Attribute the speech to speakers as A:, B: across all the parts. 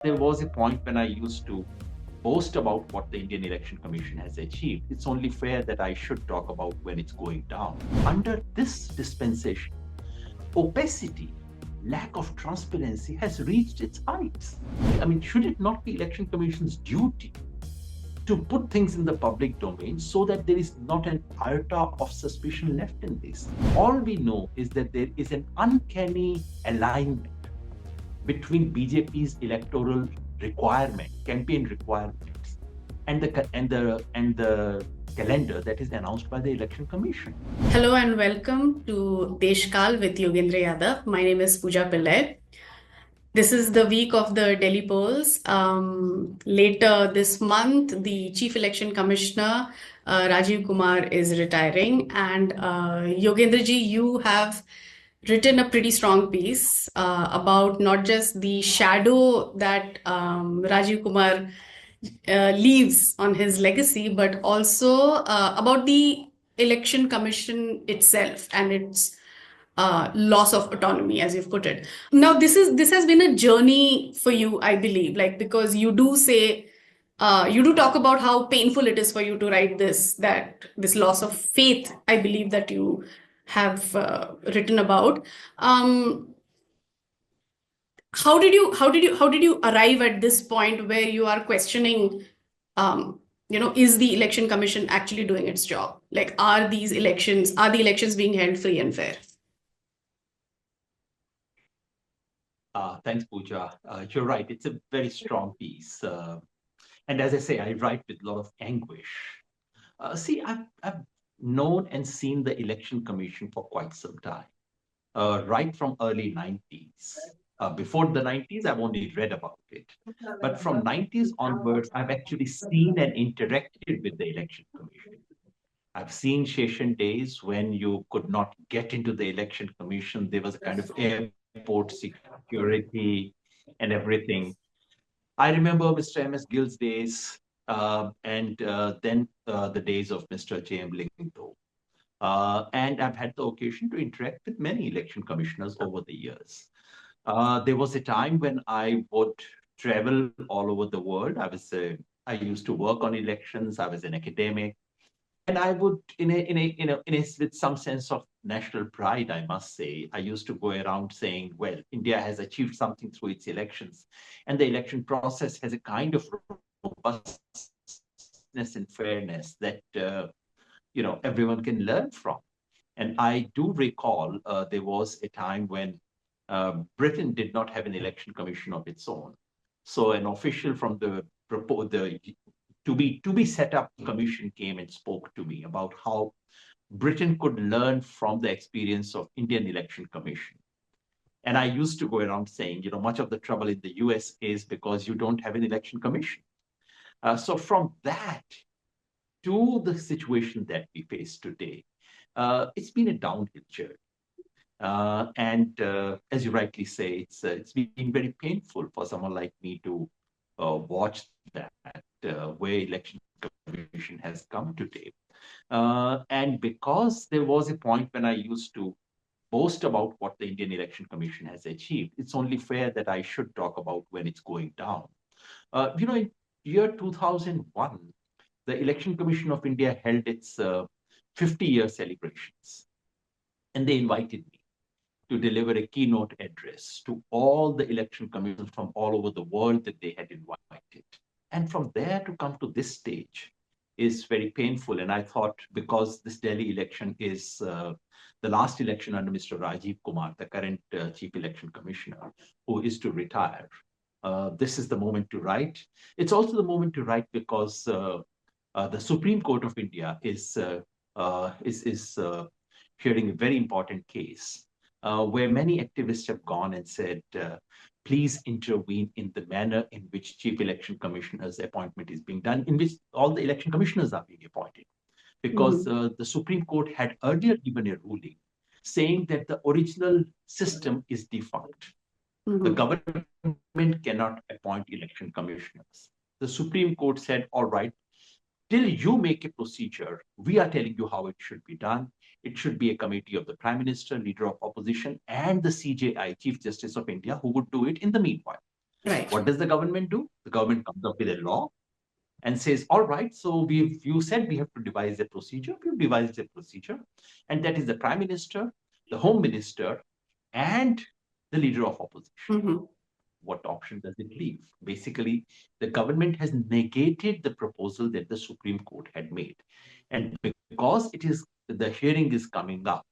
A: There was a point when I used to boast about what the Indian Election Commission has achieved. It's only fair that I should talk about when it's going down. Under this dispensation, opacity, lack of transparency has reached its heights. I mean, should it not be Election Commission's duty to put things in the public domain so that there is not an iota of suspicion left in this? All we know is that there is an uncanny alignment between BJP's electoral requirement, campaign requirements, and the calendar that is announced by the Election Commission.
B: Hello and welcome to Deshkaal with Yogendra Yadav. My name is Pooja Pillai. This is the week of the Delhi polls. Later this month, the Chief Election Commissioner, Rajiv Kumar, is retiring. And Yogendra ji, you have written a pretty strong piece about not just the shadow that Rajiv Kumar leaves on his legacy, but also about the election commission itself and its loss of autonomy, as you've put it. Now, this has been a journey for you, I believe, like because you do say. You do talk about how painful it is for you to write this loss of faith, I believe, that you have written about. How did you arrive at this point where you are questioning, is the election commission actually doing its job? Like, are the elections being held free and fair?
A: Thanks, Pooja. You're right. It's a very strong piece. And as I say, I write with a lot of anguish. See, I've known and seen the Election Commission for quite some time, right from early 90s. Before the 90s, I've only read about it. But from 90s onwards, I've actually seen and interacted with the Election Commission. I've seen session days when you could not get into the Election Commission. There was a kind of airport security and everything. I remember Mr. M.S. Gill's days and then the days of Mr. J.M. Lingo. And I've had the occasion to interact with many election commissioners over the years. There was a time when I would travel all over the world. I used to work on elections. I was an academic, and I would, with some sense of national pride, I must say, I used to go around saying, "Well, India has achieved something through its elections, and the election process has a kind of robustness and fairness that everyone can learn from." And I do recall there was a time when Britain did not have an election commission of its own. So an official from the to be set up commission came and spoke to me about how Britain could learn from the experience of Indian Election Commission. And I used to go around saying, much of the trouble in the US is because you don't have an election commission. So from that to the situation that we face today, it's been a downhill journey. And as you rightly say, it's been very painful for someone like me to watch that where election commission has come today. And because there was a point when I used to boast about what the Indian Election Commission has achieved, it's only fair that I should talk about when it's going down. In year 2001, the Election Commission of India held its 50-year celebrations, and they invited me to deliver a keynote address to all the election commissioners from all over the world that they had invited. And from there to come to this stage is very painful. And I thought, because this Delhi election is the last election under Mr. Rajiv Kumar, the current Chief Election Commissioner, who is to retire, this is the moment to write. It's also the moment to write because the Supreme Court of India is hearing a very important case where many activists have gone and said, please intervene in the manner in which Chief Election Commissioner's appointment is being done, in which all the election commissioners are being appointed. Because the Supreme Court had earlier given a ruling saying that the original system is defunct. The government cannot appoint election commissioners. The Supreme Court said, all right, till you make a procedure, we are telling you how it should be done. It should be a committee of the Prime Minister, Leader of Opposition, and the CJI, Chief Justice of India, who would do it in the meanwhile.
B: Right.
A: What does the government do? The government comes up with a law and says, all right, so you said we have to devise a procedure. We've devised a procedure. And that is the prime minister, the home minister, and the leader of opposition.
B: Mm-hmm.
A: What option does it leave? Basically, the government has negated the proposal that the Supreme Court had made. And because the hearing is coming up,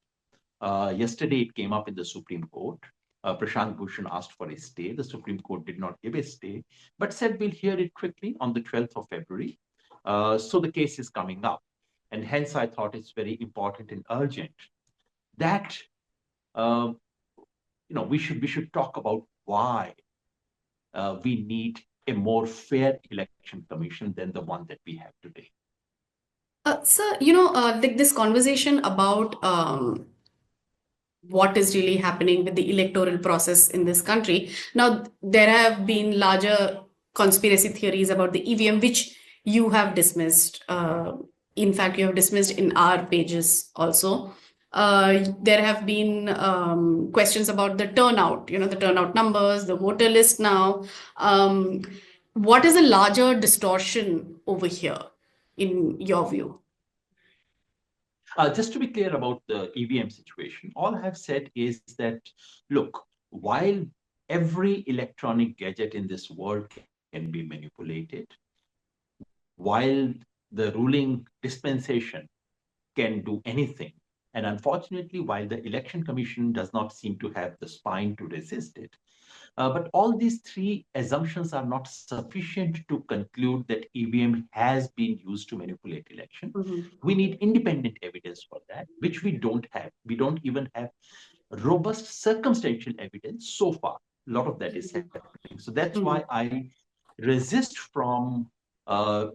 A: yesterday it came up in the Supreme Court. Prashant Bhushan asked for a stay. The Supreme Court did not give a stay, but said we'll hear it quickly on the 12th of February. So the case is coming up. And hence I thought it's very important and urgent that we should talk about why we need a more fair election commission than the one that we have today.
B: Sir, this conversation about what is really happening with the electoral process in this country. Now, there have been larger conspiracy theories about the EVM, which you have dismissed. In fact, you have dismissed in our pages also. There have been questions about the turnout, the turnout numbers, the voter list now. What is a larger distortion over here, in your view?
A: Just to be clear about the EVM situation, all I have said is that, look, while every electronic gadget in this world can be manipulated, while the ruling dispensation can do anything, and unfortunately, while the Election Commission does not seem to have the spine to resist it, but all these three assumptions are not sufficient to conclude that EVM has been used to manipulate election.
B: Mm-hmm.
A: We need independent evidence for that, which we don't have. We don't even have robust circumstantial evidence so far. A lot of that is happening. So that's why I resist from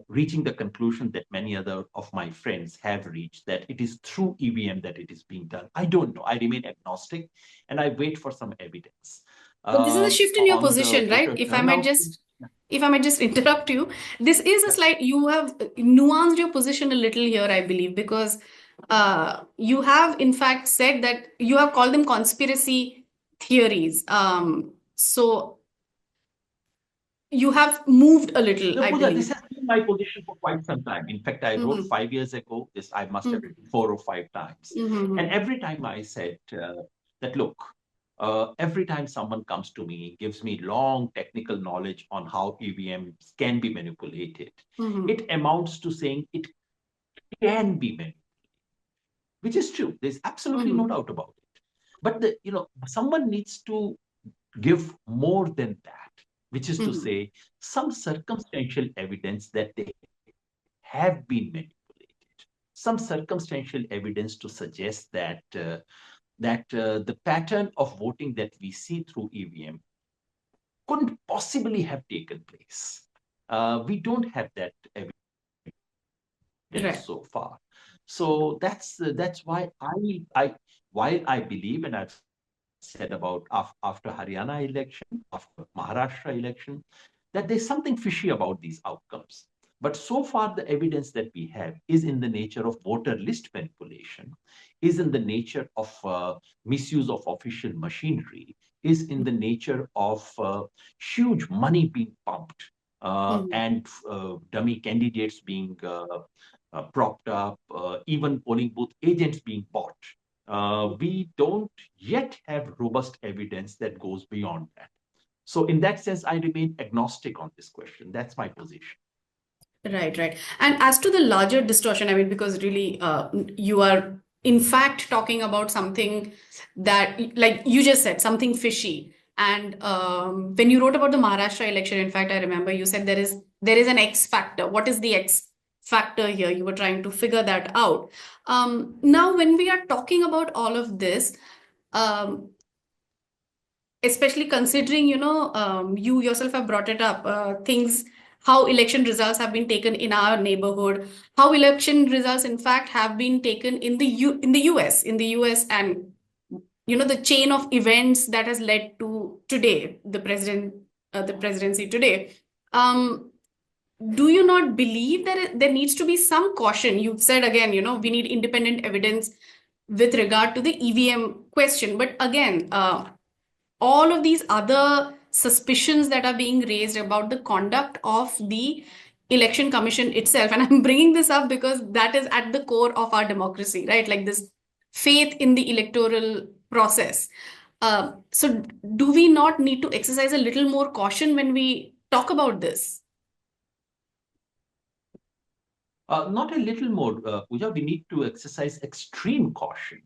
A: reaching the conclusion that many other of my friends have reached, that it is through EVM that it is being done. I don't know. I remain agnostic and I wait for some evidence.
B: But this is a shift in your
A: On the
B: position, right?
A: voter
B: If I might
A: turnout,
B: just interrupt you, this is a slight, you have nuanced your position a little here, I believe, because you have in fact said that you have called them conspiracy theories. So you have moved a little,
A: no,
B: I
A: Pooja, this
B: believe.
A: has been my position for quite some time. In fact, I wrote 5 years ago. This I must have written 4 or 5 times. And every time I said that, look, every time someone comes to me, gives me long technical knowledge on how EVMs can be manipulated, it amounts to saying it can be manipulated, which is true. There's absolutely no doubt about it. But someone needs to give more than that, which is to say some circumstantial evidence that they have been manipulated, some circumstantial evidence to suggest that the pattern of voting that we see through EVM couldn't possibly have taken place. We don't have that evidence so far. So that's why while I believe, and I've said about after Haryana election, after Maharashtra election, that there's something fishy about these outcomes. But so far, the evidence that we have is in the nature of voter list manipulation, is in the nature of misuse of official machinery, is in the nature of huge money being pumped and dummy candidates being propped up, even polling booth agents being bought. We don't yet have robust evidence that goes beyond that. So in that sense, I remain agnostic on this question. That's my position.
B: Right. And as to the larger distortion, I mean, because really you are in fact talking about something that, like you just said, something fishy. And when you wrote about the Maharashtra election, in fact, I remember you said there is an X factor. What is the X factor here? You were trying to figure that out. Now, when we are talking about all of this, especially considering, you yourself have brought it up, how election results have been taken in our neighborhood, how election results, in fact, have been taken in the US, and the chain of events that has led to today, the presidency today. Do you not believe that there needs to be some caution? You've said again, we need independent evidence with regard to the EVM question, but again, all of these other suspicions that are being raised about the conduct of the election commission itself. And I'm bringing this up because that is at the core of our democracy, right? Like this faith in the electoral process. So, do we not need to exercise a little more caution when we talk about this?
A: Not a little more, Pooja. We need to exercise extreme caution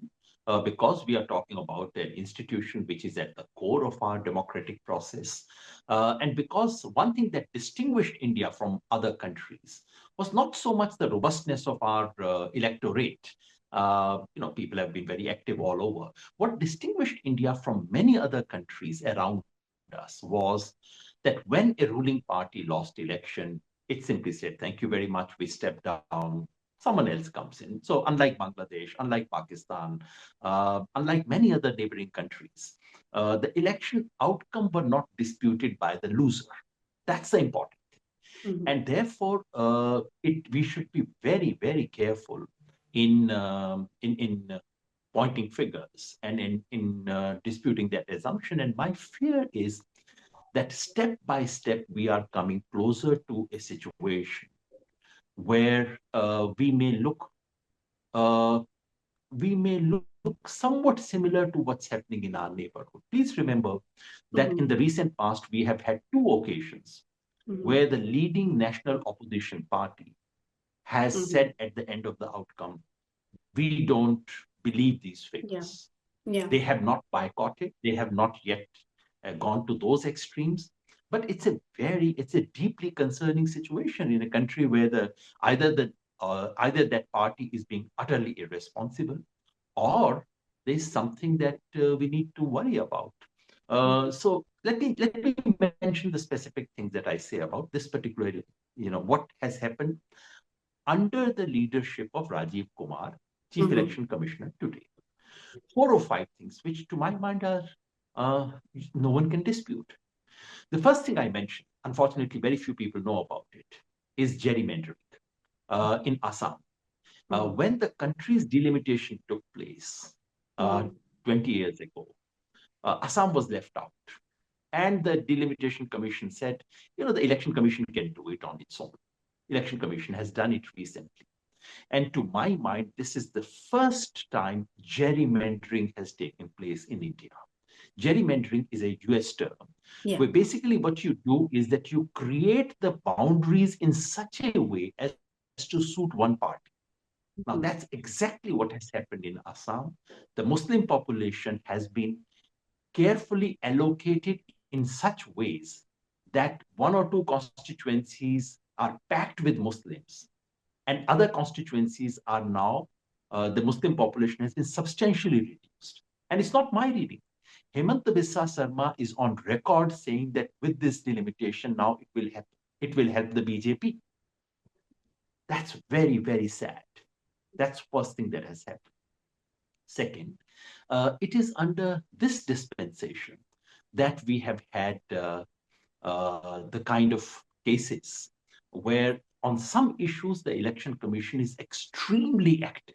A: because we are talking about an institution which is at the core of our democratic process. And because one thing that distinguished India from other countries was not so much the robustness of our electorate. People have been very active all over. What distinguished India from many other countries around us was that when a ruling party lost election, it simply said, thank you very much, we stepped down, someone else comes in. So unlike Bangladesh, unlike Pakistan, unlike many other neighboring countries, the election outcome were not disputed by the loser. That's the important thing. And therefore, we should be very, very careful in pointing figures and in disputing that assumption. And my fear is that step by step we are coming closer to a situation where uh, we may look somewhat similar to what's happening in our neighborhood. Please remember that in the recent past we have had two occasions where the leading national opposition party has said at the end of the outcome, we don't believe these figures.
B: Yeah.
A: They have not boycotted, they have not yet gone to those extremes. But it's a deeply concerning situation in a country where either that party is being utterly irresponsible, or there's something that we need to worry about. So let me mention the specific things that I say about this particular, what has happened under the leadership of Rajiv Kumar, Chief Election Commissioner today. 4 or 5 things which, to my mind, are uh, no one can dispute. The first thing I mentioned, unfortunately, very few people know about it, is gerrymandering in Assam. When the country's delimitation took place 20 years ago, Assam was left out. And the delimitation commission said, the election commission can do it on its own. Election commission has done it recently. And to my mind, this is the first time gerrymandering has taken place in India. Gerrymandering is a US term, where basically what you do is that you create the boundaries in such a way as to suit one party. Now, that's exactly what has happened in Assam. The Muslim population has been carefully allocated in such ways that one or two constituencies are packed with Muslims, and other constituencies are now, the Muslim population has been substantially reduced. And it's not my reading. Hemant Biswa Sarma is on record saying that with this delimitation, now it will help the BJP. That's very, very sad. That's first thing that has happened. Second, it is under this dispensation that we have had the kind of cases where on some issues the election commission is extremely active.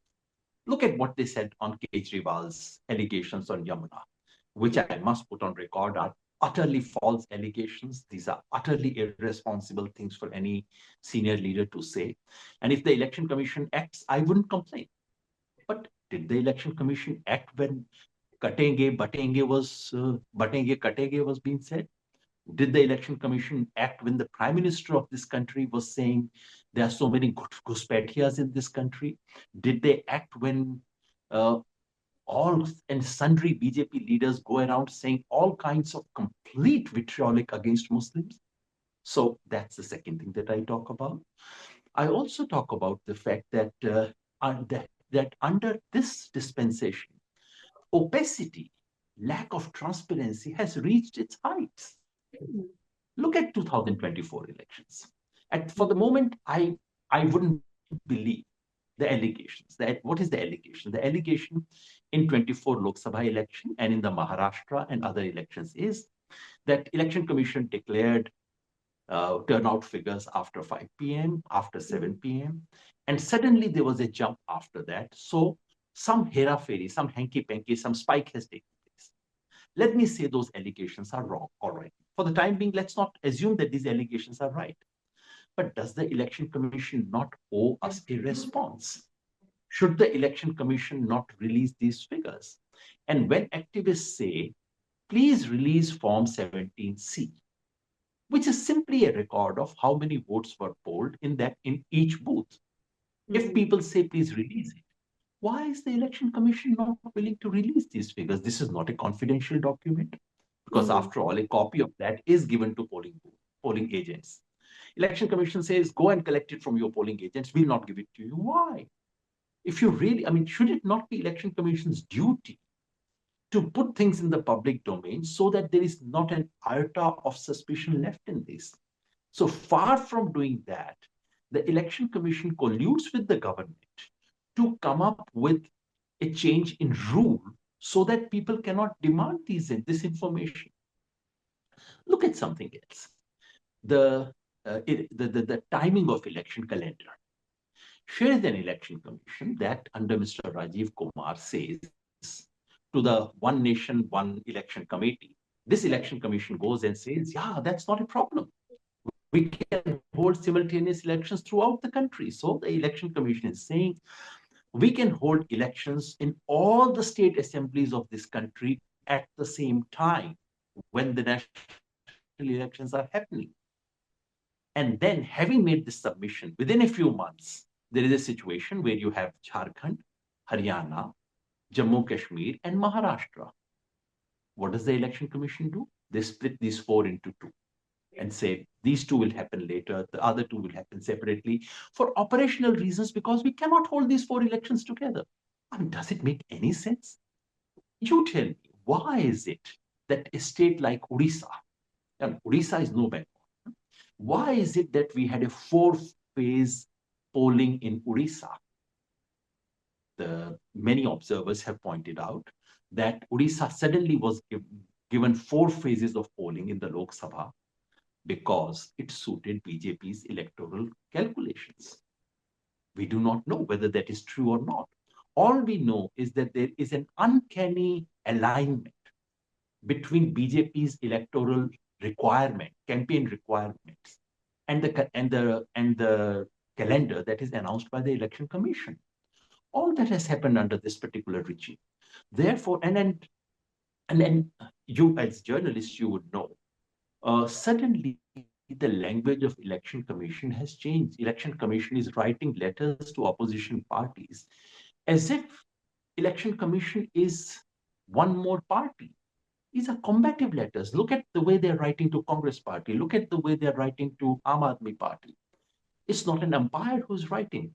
A: Look at what they said on Kejriwal's allegations on Yamuna, which I must put on record are utterly false allegations. These are utterly irresponsible things for any senior leader to say. And if the election commission acts, I wouldn't complain. But did the election commission act when batenge katenge was being said? Did the election commission act when the prime minister of this country was saying there are so many ghuspetias in this country? Did they act when uh, all and sundry BJP leaders go around saying all kinds of complete vitriolic against Muslims? So that's the second thing that I talk about. I also talk about the fact that under this dispensation, opacity, lack of transparency has reached its heights. Look at 2024 elections. And for the moment, I wouldn't believe the allegations. What is the allegation? The allegation in 24 Lok Sabha election and in the Maharashtra and other elections is that election commission declared turnout figures after 5 p.m., after 7 p.m., and suddenly there was a jump after that. So some hera-fairy, some hanky-panky, some spike has taken place. Let me say those allegations are wrong, all right. For the time being, let's not assume that these allegations are right. But does the Election Commission not owe us a response? Should the Election Commission not release these figures? And when activists say, please release Form 17C, which is simply a record of how many votes were polled in each booth. If people say, please release it, why is the Election Commission not willing to release these figures? This is not a confidential document, because after all, a copy of that is given to polling agents. Election Commission says, go and collect it from your polling agents. We'll not give it to you. Why? If you really, should it not be Election Commission's duty to put things in the public domain so that there is not an iota of suspicion left in this? So far from doing that, the Election Commission colludes with the government to come up with a change in rule so that people cannot demand this information. Look at something else. The timing of election calendar. Here is an election commission that under Mr. Rajiv Kumar says to the One Nation, One Election Committee, this election commission goes and says, yeah, that's not a problem. We can hold simultaneous elections throughout the country. So the election commission is saying, we can hold elections in all the state assemblies of this country at the same time when the national elections are happening. And then having made this submission, within a few months, there is a situation where you have Jharkhand, Haryana, Jammu Kashmir, and Maharashtra. What does the Election Commission do? They split these four into two and say, these two will happen later, the other two will happen separately for operational reasons, because we cannot hold these four elections together. Does it make any sense? You tell me, why is it that a state like Odisha, and Odisha is no Bengal, why is it that we had a four-phase polling in Odisha? Many observers have pointed out that Odisha suddenly was given 4 phases of polling in the Lok Sabha because it suited BJP's electoral calculations. We do not know whether that is true or not. All we know is that there is an uncanny alignment between BJP's electoral campaign requirements, and the calendar that is announced by the Election Commission. All that has happened under this particular regime. Therefore, and then you as journalists, you would know, suddenly the language of Election Commission has changed. Election Commission is writing letters to opposition parties as if Election Commission is one more party. These are combative letters. Look at the way they're writing to Congress Party. Look at the way they're writing to Aam Aadmi Party. It's not an umpire who's writing.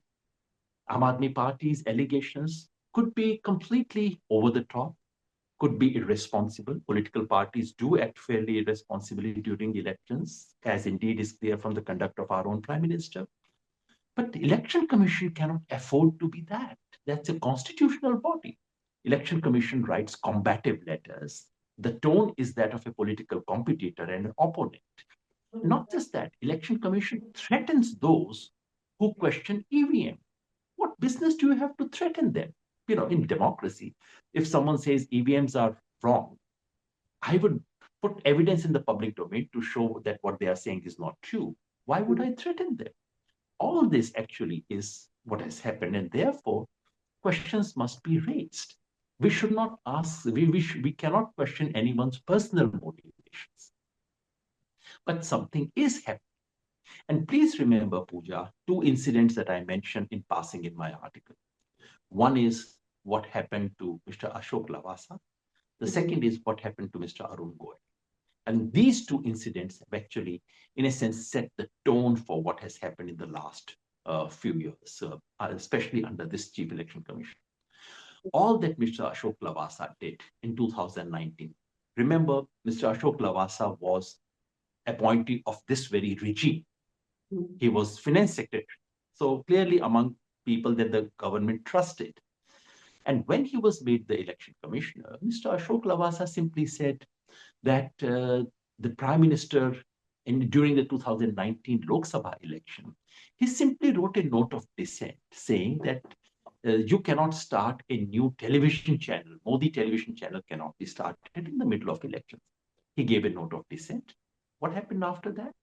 A: Aam Aadmi Party's allegations could be completely over the top, could be irresponsible. Political parties do act fairly irresponsibly during elections, as indeed is clear from the conduct of our own Prime Minister. But the Election Commission cannot afford to be that. That's a constitutional body. Election Commission writes combative letters. The tone is that of a political competitor and an opponent. Not just that, Election Commission threatens those who question EVM. What business do you have to threaten them? In democracy, if someone says EVMs are wrong, I would put evidence in the public domain to show that what they are saying is not true. Why would I threaten them? All this actually is what has happened, and therefore questions must be raised. We should not ask, we cannot question anyone's personal motivations. But something is happening. And please remember, Pooja, 2 incidents that I mentioned in passing in my article. One is what happened to Mr. Ashok Lavasa. The second is what happened to Mr. Arun Goel. And these 2 incidents have actually, in a sense, set the tone for what has happened in the last few years, especially under this Chief Election Commission. All that Mr. Ashok Lavasa did in 2019. Remember, Mr. Ashok Lavasa was appointee of this very regime. He was finance secretary. So clearly among people that the government trusted. And when he was made the election commissioner, Mr. Ashok Lavasa simply said that the Prime Minister, during the 2019 Lok Sabha election, he simply wrote a note of dissent saying that you cannot start a new television channel. Modi television channel cannot be started in the middle of elections. He gave a note of dissent. What happened after that?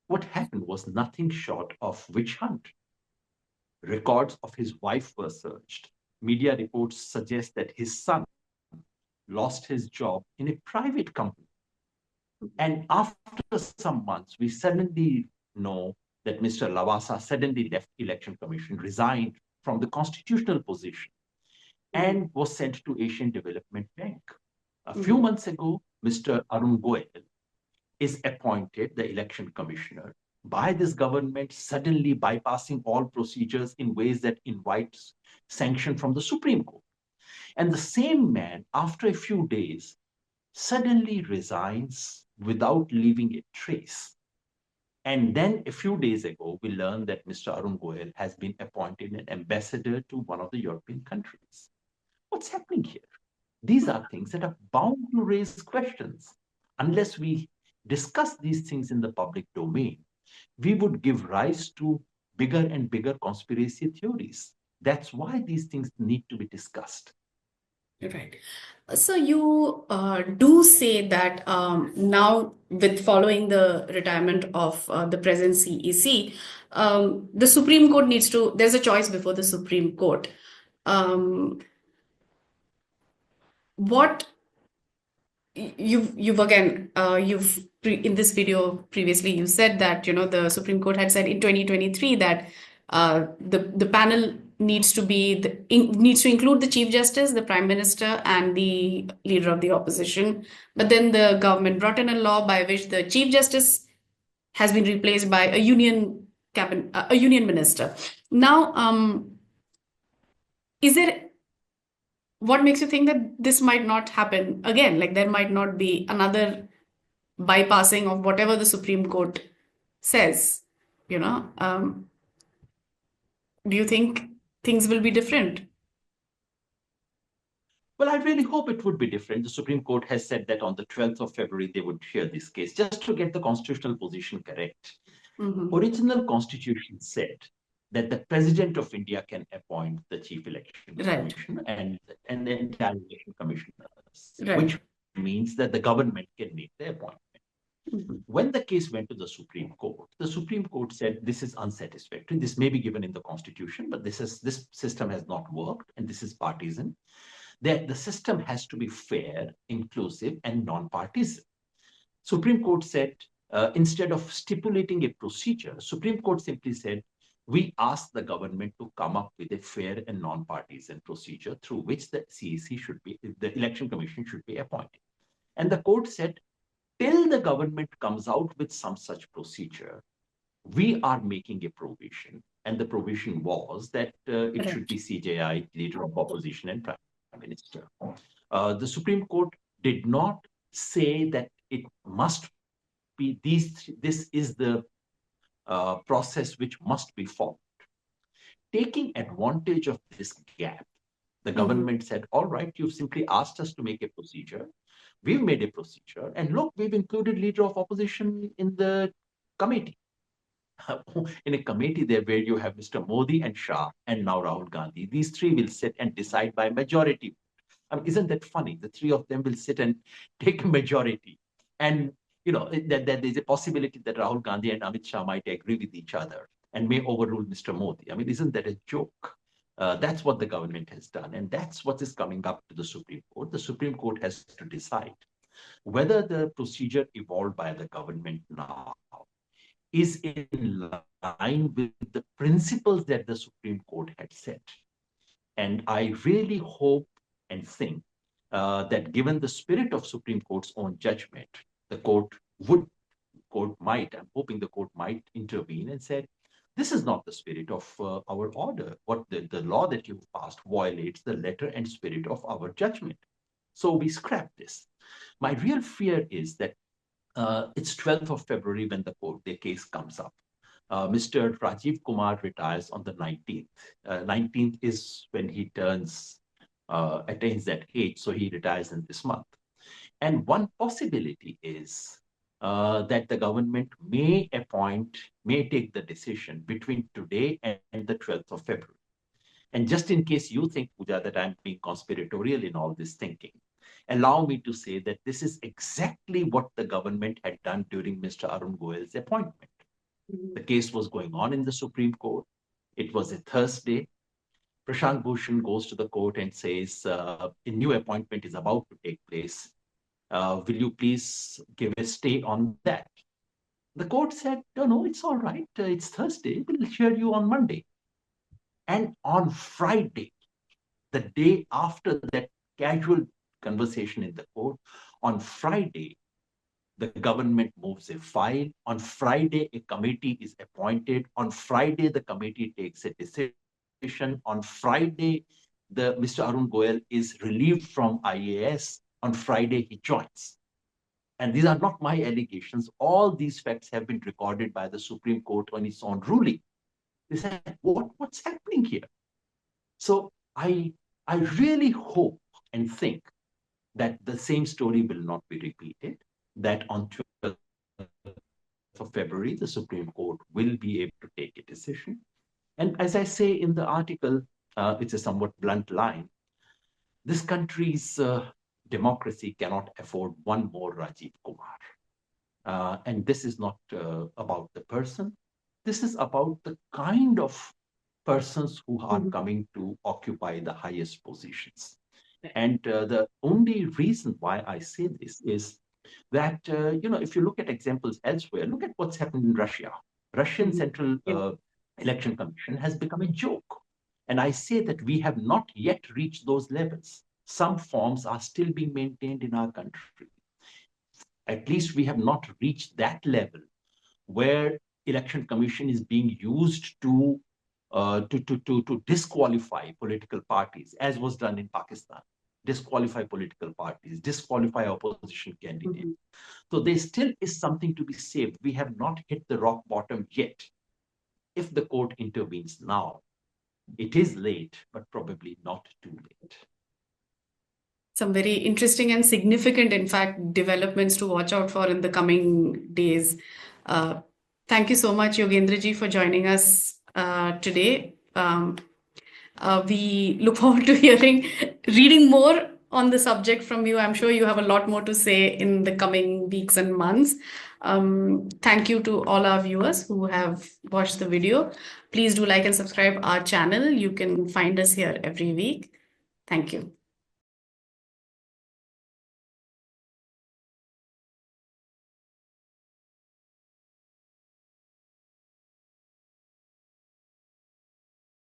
A: What happened was nothing short of witch hunt. Records of his wife were searched. Media reports suggest that his son lost his job in a private company. And after some months, we suddenly know that Mr. Lavasa suddenly left Election Commission, resigned from the constitutional position, and was sent to Asian Development Bank. A few months ago, Mr. Arun Goel is appointed the election commissioner by this government, suddenly bypassing all procedures in ways that invites sanction from the Supreme Court. And the same man, after a few days, suddenly resigns without leaving a trace. And then a few days ago, we learned that Mr. Arun Goel has been appointed an ambassador to one of the European countries. What's happening here? These are things that are bound to raise questions. Unless we discuss these things in the public domain, we would give rise to bigger and bigger conspiracy theories. That's why these things need to be discussed.
B: Right. So you do say that now, with following the retirement of the present CEC, the Supreme Court needs to, there's a choice before the Supreme Court. What you've again in this video previously you said that the Supreme Court had said in 2023 that the panel needs to needs to include the Chief Justice, the Prime Minister, and the Leader of the Opposition. But then the government brought in a law by which the Chief Justice has been replaced by a union cabinet, a union minister. Now, is there what makes you think that this might not happen again? Like there might not be another bypassing of whatever the Supreme Court says, you know? Do you think things will be different?
A: Well, I really hope it would be different. The Supreme Court has said that on the 12th of February, they would hear this case, just to get the constitutional position correct. Original constitution said that the President of India can appoint the Chief Election Commission and the entire election commissioners, which means that the government can make the appointment. When the case went to the Supreme Court said this is unsatisfactory. This may be given in the Constitution, but this system has not worked, and this is partisan. That the system has to be fair, inclusive, and non-partisan. Supreme Court said, instead of stipulating a procedure, Supreme Court simply said, we ask the government to come up with a fair and non-partisan procedure through which the CEC should be, the Election Commission should be appointed. And the court said, till the government comes out with some such procedure, we are making a provision. And the provision was that it should be CJI, Leader of Opposition, and Prime Minister. The Supreme Court did not say that it must be this is the process which must be followed. Taking advantage of this gap, the government said, all right, you've simply asked us to make a procedure. We've made a procedure, and look, we've included Leader of Opposition in the committee. In a committee there where you have Mr. Modi and Shah and now Rahul Gandhi. These three will sit and decide by majority. I mean, isn't that funny? The three of them will sit and take a majority. And, that there's a possibility that Rahul Gandhi and Amit Shah might agree with each other and may overrule Mr. Modi. I mean, isn't that a joke? That's what the government has done. And that's what is coming up to the Supreme Court. The Supreme Court has to decide whether the procedure evolved by the government now is in line with the principles that the Supreme Court had set. And I really hope and think that given the spirit of Supreme Court's own judgment, I'm hoping the court might intervene and say, this is not the spirit of our order. What the law that you've passed violates the letter and spirit of our judgment. So we scrap this. My real fear is that it's 12th of February when the case comes up. Mr. Rajiv Kumar retires on the 19th. 19th is when he attains that age, so he retires in this month. And one possibility is that the government may take the decision between today and the 12th of February. And just in case you think, Pooja, that I'm being conspiratorial in all this thinking, allow me to say that this is exactly what the government had done during Mr. Arun Goel's appointment. The case was going on in the Supreme Court. It was a Thursday. Prashant Bhushan goes to the court and says, a new appointment is about to take place. Will you please give a stay on that? The court said, no, it's all right. It's Thursday. We'll hear you on Monday. And on Friday, the day after that casual conversation in the court, on Friday, the government moves a file. On Friday, a committee is appointed. On Friday, the committee takes a decision. On Friday, Mr. Arun Goel is relieved from IAS. On Friday, he joins. And these are not my allegations. All these facts have been recorded by the Supreme Court on its own ruling. They said, what's happening here? So I really hope and think that the same story will not be repeated, that on 12th of February, the Supreme Court will be able to take a decision. And as I say in the article, it's a somewhat blunt line, this country's democracy cannot afford one more Rajiv Kumar. And this is not about the person. This is about the kind of persons who are coming to occupy the highest positions. And the only reason why I say this is that, if you look at examples elsewhere, look at what's happened in Russia. Russian Central Election Commission has become a joke. And I say that we have not yet reached those levels. Some forms are still being maintained in our country. At least we have not reached that level where election commission is being used to disqualify political parties, as was done in Pakistan. Disqualify political parties, disqualify opposition candidates. So there still is something to be saved. We have not hit the rock bottom yet. If the court intervenes now, it is late, but probably not too late.
B: Some very interesting and significant, in fact, developments to watch out for in the coming days. Thank you so much, Yogendra ji, for joining us today. We look forward to reading more on the subject from you. I'm sure you have a lot more to say in the coming weeks and months. Thank you to all our viewers who have watched the video. Please do like and subscribe our channel. You can find us here every week. Thank you.